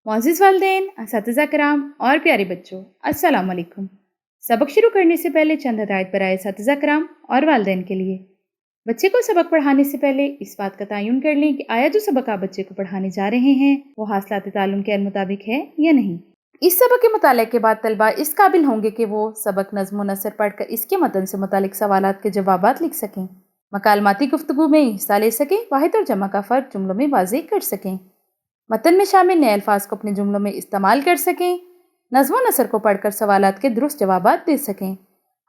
मोअज़्ज़िज़ वालिदैन, असातिज़ा किराम और प्यारे बच्चों, अस्सलाम वालेकुम। सबक शुरू करने से पहले चंद हदायत बराए असातिज़ा किराम और वालिदैन के लिए। बच्चे को सबक पढ़ाने से पहले इस बात का तयन कर लें कि आया जो सबक आप बच्चे को पढ़ाने जा रहे हैं वो हासिलात ताल्लुम के मुताबिक है या नहीं। इस सबक के मुताले के बाद तलबा इस काबिल होंगे कि वो सबक नज़्म व नसर पढ़कर इसके मतन से मुतालिक सवालात के जवाबात लिख सकें, मकालमाती गुफ्तगू में हिस्सा ले सकें, वाहिद और जमा का फ़र्क जुमलों में वाज़ेह कर सकें, मतन में शामिल नए अल्फाज को अपने जुमलों में इस्तेमाल कर सकें, नज़्म व नसर को पढ़कर सवालात के दुरुस्त जवाबात दे सकें,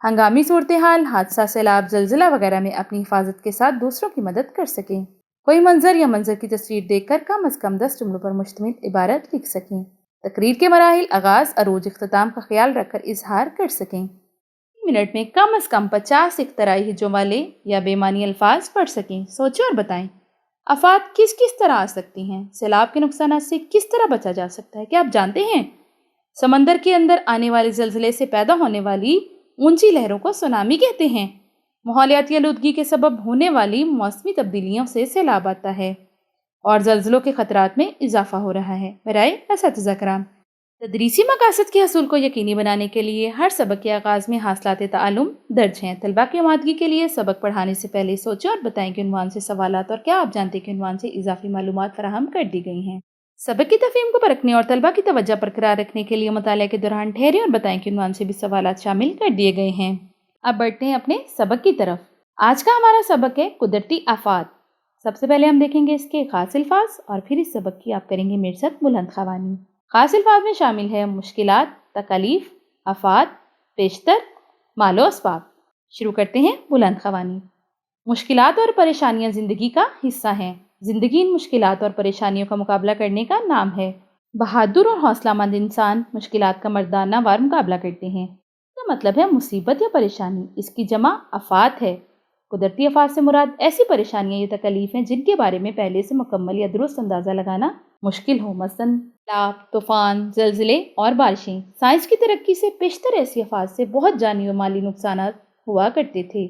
हंगामी सूरत हाल, हादसा, सैलाब, जलजिला वगैरह में अपनी हिफाजत के साथ दूसरों की मदद कर सकें, कोई मंजर या मंजर की तस्वीर देखकर कम अज़ कम 10 जुमलों पर मुश्तमिल इबारत लिख सकें, तकरीर के मराहिल, आगाज़, अरूज, इख्तिताम का ख्याल रखकर इजहार कर सकें, मिनट में कम अज़ कम 50 इख्तराई हिज्जों वाले या बेमानी अल्फाज पढ़ सकें। सोचें और बताएं, आफात किस किस तरह आ सकती हैं, सैलाब के नुकसान से किस तरह बचा जा सकता है। क्या आप जानते हैं समंदर के अंदर आने वाले जलजले से पैदा होने वाली ऊंची लहरों को सुनामी कहते हैं। माहौलियाती आलूदगी के सबब होने वाली मौसमी तब्दीलियों से सैलाब आता है और जलजलों के खतरात में इजाफा हो रहा है। बराए असातिज़ा किराम, तदरीसी मकासद के हसूल को यकीनी बनाने के लिए हर सबक के आगाज़ में हासिलात ताल्लुम दर्ज हैं। तलबा की आमादगी के लिए सबक पढ़ाने से पहले सोचें और बताएं कि उन्वान से सवालात और क्या आप जानते हैं कि उन्वान से इजाफी मालूमात फराहम कर दी गई हैं। सबक की तफहीम को परखने और तलबा की तवज्जो बरकरार रखने के लिए मुताले के दौरान ठहरें और बताएं कि उन्वान से भी सवालात शामिल कर दिए गए हैं। अब बढ़ते हैं अपने सबक की तरफ। आज का हमारा सबक है कुदरती आफात। सबसे पहले हम देखेंगे इसके खास अल्फाज और फिर इस सबक की आप करेंगे मेरे साथ बुलंद ख़वानी। खास अल्फाज में शामिल है मुश्किलात, तकलीफ, आफात, पेशतर, मालो असबाब। शुरू करते हैं बुलंद ख़वानी। मुश्किलात और परेशानियां ज़िंदगी का हिस्सा हैं। ज़िंदगी इन मुश्किलात और परेशानियों का मुकाबला करने का नाम है। बहादुर और हौसलामंद इंसान मुश्किलात का मर्दाना वार मुकाबला करते हैं। इसका मतलब है मुसीबत या परेशानी, इसकी जमा आफात है। कुदरती आफात से मुराद ऐसी परेशानियां या तकलीफ हैं जिनके बारे में पहले से मुकम्मल या दुरुस्त अंदाज़ा लगाना मुश्किल हो, मसलन ताप, तूफान, जलजिले और बारिशें। साइंस की तरक्की से पेशतर ऐसी आफात से बहुत जानी व माली नुकसान हुआ करते थे,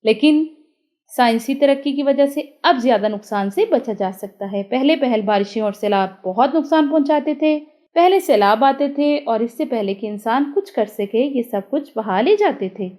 लेकिन साइंसी तरक्की की वजह से अब ज़्यादा नुकसान से बचा जा सकता है। पहले पहल बारिशें और सैलाब बहुत नुकसान पहुंचाते थे। पहले सैलाब आते थे और इससे पहले कि इंसान कुछ कर सके ये सब कुछ बहा ले जाते थे,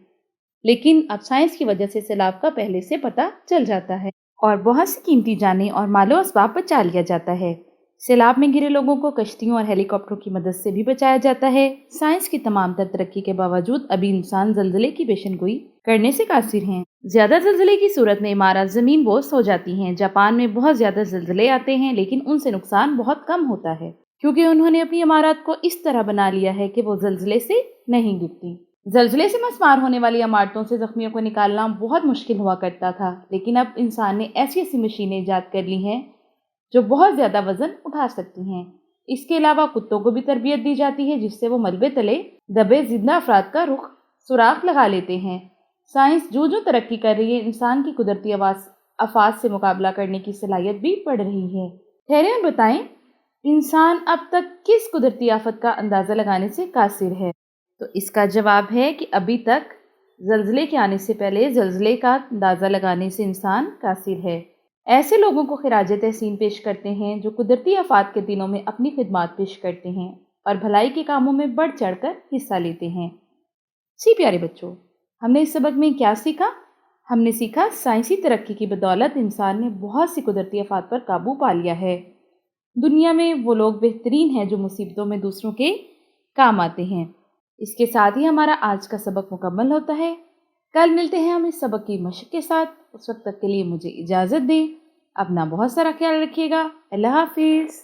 लेकिन अब साइंस की वजह से सैलाब का पहले से पता चल जाता है और बहुत सी कीमती जानें और मालो असबाब बचा लिया जाता है। सैलाब में गिरे लोगों को कश्तियों और हेलीकॉप्टरों की मदद से भी बचाया जाता है। साइंस की तमाम तर तरक्की के बावजूद अभी इंसान जलजले की पेशेनगोई करने से कासिर हैं। ज्यादा जलजले की सूरत में इमारत जमीन बोस हो जाती हैं। जापान में बहुत ज्यादा जलजले आते हैं, लेकिन उनसे नुकसान बहुत कम होता है क्योंकि उन्होंने अपनी इमारत को इस तरह बना लिया है कि वो जलजले से नहीं गिरती। जलजले से मस्मार होने वाली इमारतों से जख्मियों को निकालना बहुत मुश्किल हुआ करता था, लेकिन अब इंसान ने ऐसी ऐसी मशीनें ईजाद कर ली हैं जो बहुत ज़्यादा वजन उठा सकती हैं। इसके अलावा कुत्तों को भी तरबियत दी जाती है जिससे वो मलबे तले दबे जिंदा अफराद का रुख सुराख लगा लेते हैं। साइंस जो जो तरक्की कर रही है, इंसान की कुदरती आफात से मुकाबला करने की सलाहियत भी बढ़ रही है। ठहरें और बताएं, इंसान अब तक किस कुदरती आफत का अंदाज़ा लगाने से कासिर है? तो इसका जवाब है कि अभी तक जलजले के आने से पहले जलजले का अंदाज़ा लगाने से इंसान कासिर है। ऐसे लोगों को खिराज तहसीन पेश करते हैं जो कुदरती आफात के दिनों में अपनी खिदमत पेश करते हैं और भलाई के कामों में बढ़ चढ़कर हिस्सा लेते हैं। जी प्यारे बच्चों, हमने इस सबक में क्या सीखा? हमने सीखा साइंसी तरक्की की बदौलत इंसान ने बहुत सी कुदरती आफात पर काबू पा लिया है। दुनिया में वो लोग बेहतरीन हैं जो मुसीबतों में दूसरों के काम आते हैं। इसके साथ ही हमारा आज का सबक मुकम्मल होता है। कल मिलते हैं हम इस सबक की मशक के साथ। उस वक्त तक के लिए मुझे इजाज़त दें। अपना बहुत सारा ख्याल रखिएगा। अल्लाह हाफिज़।